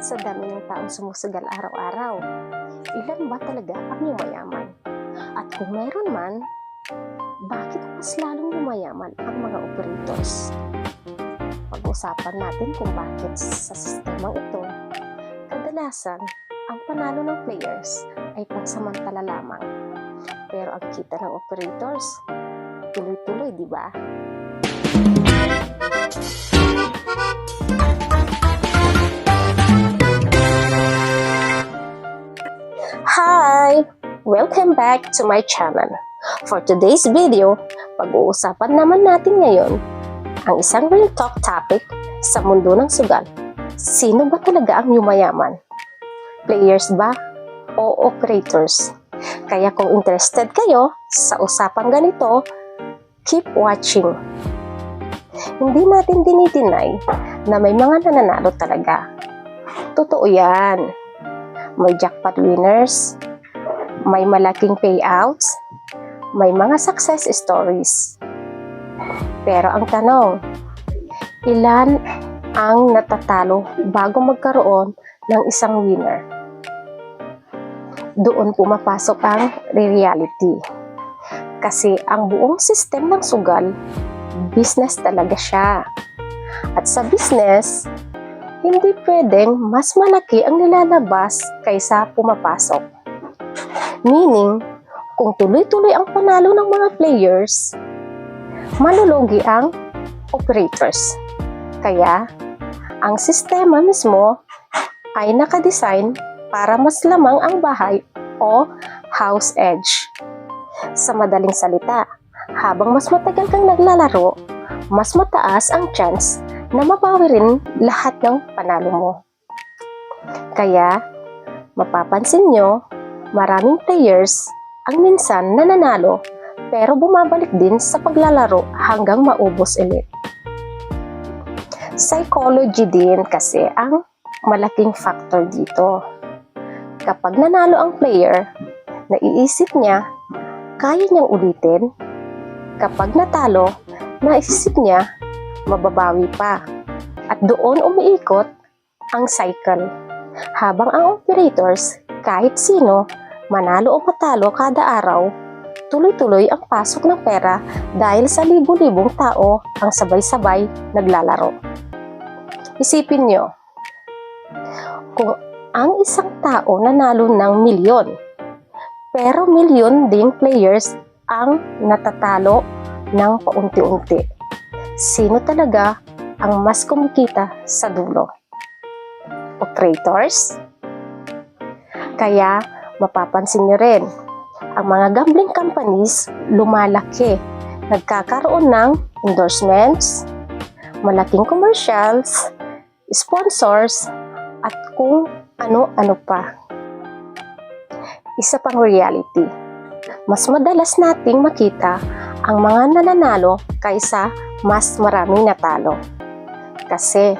Sa dami ng taong sumusugal araw-araw, ilan ba talaga ang yumayaman? At kung mayroon man, bakit mas lalong yumayaman ang mga operators? Pag-usapan natin kung bakit sa sistemang ito, kadalasan ang panalo ng players ay pansamantala lamang. Pero ang kita ng operators, tuloy-tuloy, di ba? Hi! Welcome back to my channel. For today's video, pag-uusapan naman natin ngayon ang isang real talk topic sa mundo ng sugal. Sino ba talaga ang yumayaman? Players ba o operators? Kaya kung interested kayo sa usapang ganito, keep watching. Hindi natin dinitinay na may mga nananalo talaga. Totoo yan. May jackpot winners, may malaking payouts, may mga success stories. Pero ang tanong, ilan ang natatalo bago magkaroon ng isang winner? Doon pumapasok ang reality. Kasi ang buong system ng sugal, business talaga siya. At sa business, hindi pwedeng mas malaki ang nilalabas kaysa pumapasok. Meaning, kung tuloy-tuloy ang panalo ng mga players, malulugi ang operators. Kaya, ang sistema mismo ay nakadesign para mas lamang ang bahay o house edge. Sa madaling salita, habang mas matagal kang naglalaro, mas mataas ang chance na mabawi rin lahat ng panalo mo. Kaya, mapapansin nyo, maraming players ang minsan nananalo pero bumabalik din sa paglalaro hanggang maubos ulit. Psychology din kasi ang malaking factor dito. Kapag nanalo ang player, naiisip niya, kaya niyang ulitin. Kapag natalo, naisip niya, mababawi pa. At doon umiikot ang cycle. Habang ang operators, kahit sino, manalo o matalo kada araw, tuloy-tuloy ang pasok ng pera dahil sa libu-libong tao ang sabay-sabay naglalaro. Isipin nyo, kung ang isang tao nanalo ng milyon, pero milyon ding players ang natatalo ng paunti-unti, sino talaga ang mas kumikita sa dulo? Operators? Kaya mapapansin nyo rin, ang mga gambling companies lumalaki, nagkakaroon ng endorsements, malaking commercials, sponsors, at kung ano-ano pa. Isa pang reality, mas madalas nating makita ang mga nananalo kaysa mas maraming natalo. Kasi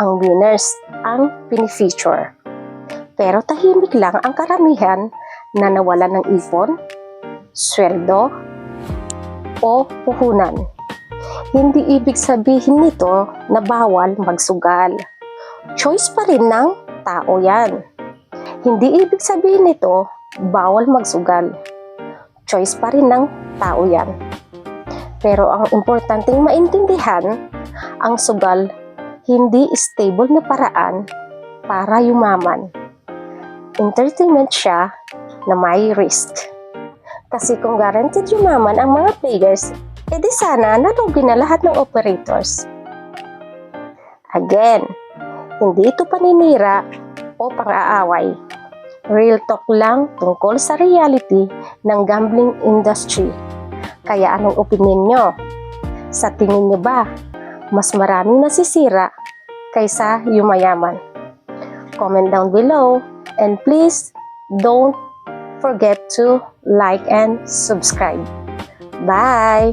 ang winners ang pinifeature. Pero tahimik lang ang karamihan na nawalan ng ipon, sweldo, o puhunan. Hindi ibig sabihin nito na bawal magsugal. Choice pa rin ng tao yan. Hindi ibig sabihin nito bawal magsugal. Choice pa rin ng tao yan. Pero ang importanteng maintindihan, ang sugal hindi stable na paraan para yumaman. Entertainment siya na may risk. Kasi kung guaranteed yumaman ang mga players, edi sana nalugi na lahat ng operators. Again, hindi ito paninira o pang-aaway. Real talk lang tungkol sa reality ng gambling industry. Kaya anong opinion nyo? Sa tingin nyo ba, mas maraming nasisira kaysa yumayaman? Comment down below and please don't forget to like and subscribe. Bye!